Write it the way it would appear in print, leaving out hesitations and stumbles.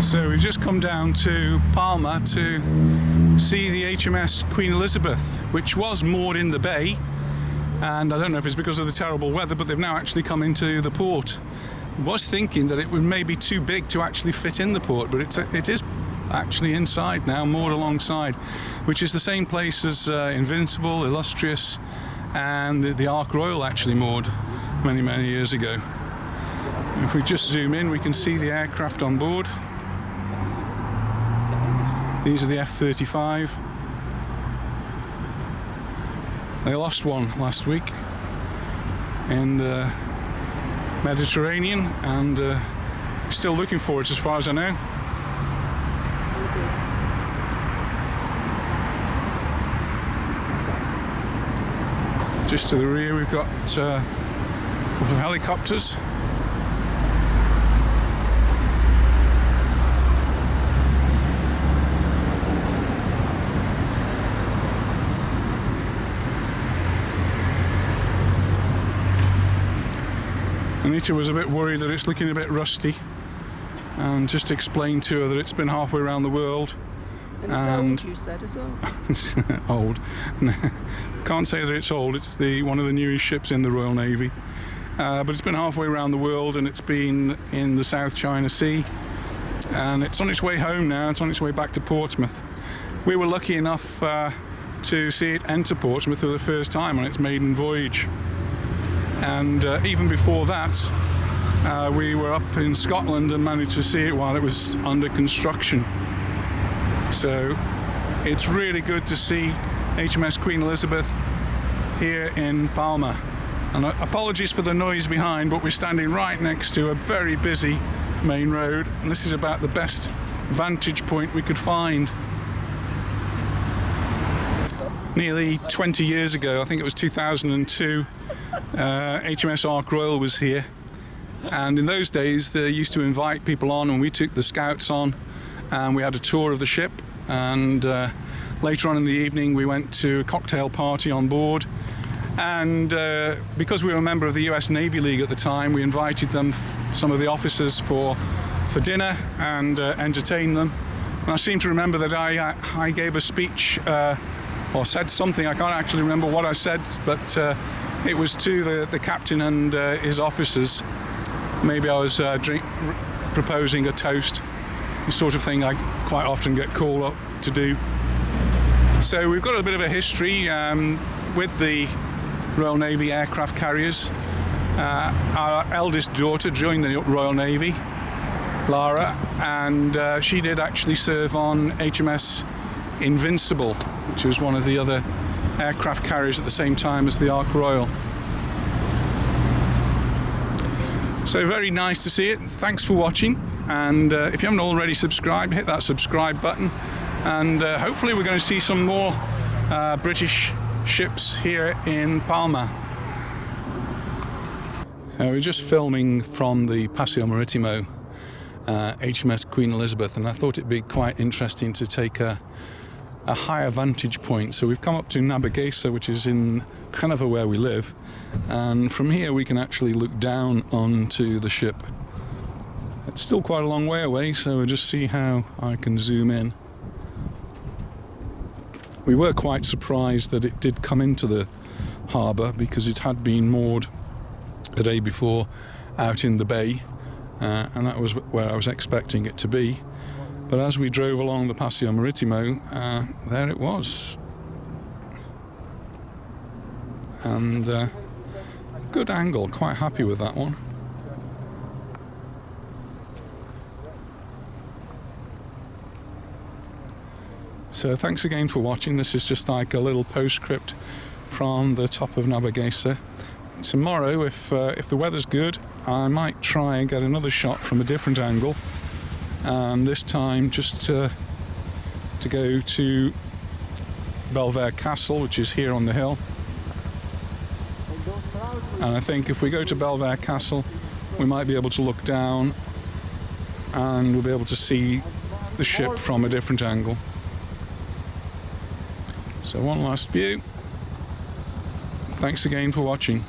So we've just come down to Palma to see the HMS Queen Elizabeth, which was moored in the bay, and I don't know if it's because of the terrible weather, but they've now actually come into the port. I was thinking that it would maybe too big to actually fit in the port, but it is actually inside now, moored alongside, which is the same place as Invincible, Illustrious, and the Ark Royal actually moored many years ago. If we just zoom in, we can see the aircraft on board. These are the F-35. They lost one last week in the Mediterranean, and still looking for it as far as I know. Just to the rear we've got a couple of helicopters. Anita was a bit worried that it's looking a bit rusty, and just explained to her that it's been halfway around the world. And it's old, you said as well. It's old. Can't say that it's old. It's one of the newest ships in the Royal Navy. But it's been halfway around the world, and it's been in the South China Sea. And it's on its way home now. It's on its way back to Portsmouth. We were lucky enough to see it enter Portsmouth for the first time on its maiden voyage. And even before that, we were up in Scotland and managed to see it while it was under construction. So it's really good to see HMS Queen Elizabeth here in Palma. And apologies for the noise behind, but we're standing right next to a very busy main road, and this is about the best vantage point we could find. Nearly 20 years ago, I think it was 2002, HMS Ark Royal was here, and in those days they used to invite people on, and we took the scouts on and we had a tour of the ship, and later on in the evening we went to a cocktail party on board, and because we were a member of the US Navy League at the time, we invited them, some of the officers, for dinner and entertained them. And I seem to remember that I gave a speech or said something. I can't actually remember what I said, but it was to the captain and his officers. Maybe I was proposing a toast, the sort of thing I quite often get called up to do. So we've got a bit of a history with the Royal Navy aircraft carriers. Our eldest daughter joined the Royal Navy, Lara, and she did actually serve on HMS Invincible, which was one of the other aircraft carriers at the same time as the Ark Royal. So very nice to see it. Thanks for watching, and if you haven't already subscribed, hit that subscribe button, and hopefully we're going to see some more British ships here in Palma. We're just filming from the Paseo Maritimo, HMS Queen Elizabeth, and I thought it'd be quite interesting to take a higher vantage point. So we've come up to Navigesa, which is in Geneva where we live, and from here we can actually look down onto the ship. It's still quite a long way away, so we'll just see how I can zoom in. We were quite surprised that it did come into the harbour, because it had been moored the day before out in the bay, and that was where I was expecting it to be. But as we drove along the Paseo Maritimo, there it was. And good angle, quite happy with that one. So thanks again for watching. This is just like a little postscript from the top of Navigesa. Tomorrow, if the weather's good, I might try and get another shot from a different angle, and this time just to go to Belvedere Castle, which is here on the hill. And I think if we go to Belvedere Castle, we might be able to look down and we'll be able to see the ship from a different angle. So one last view. Thanks again for watching.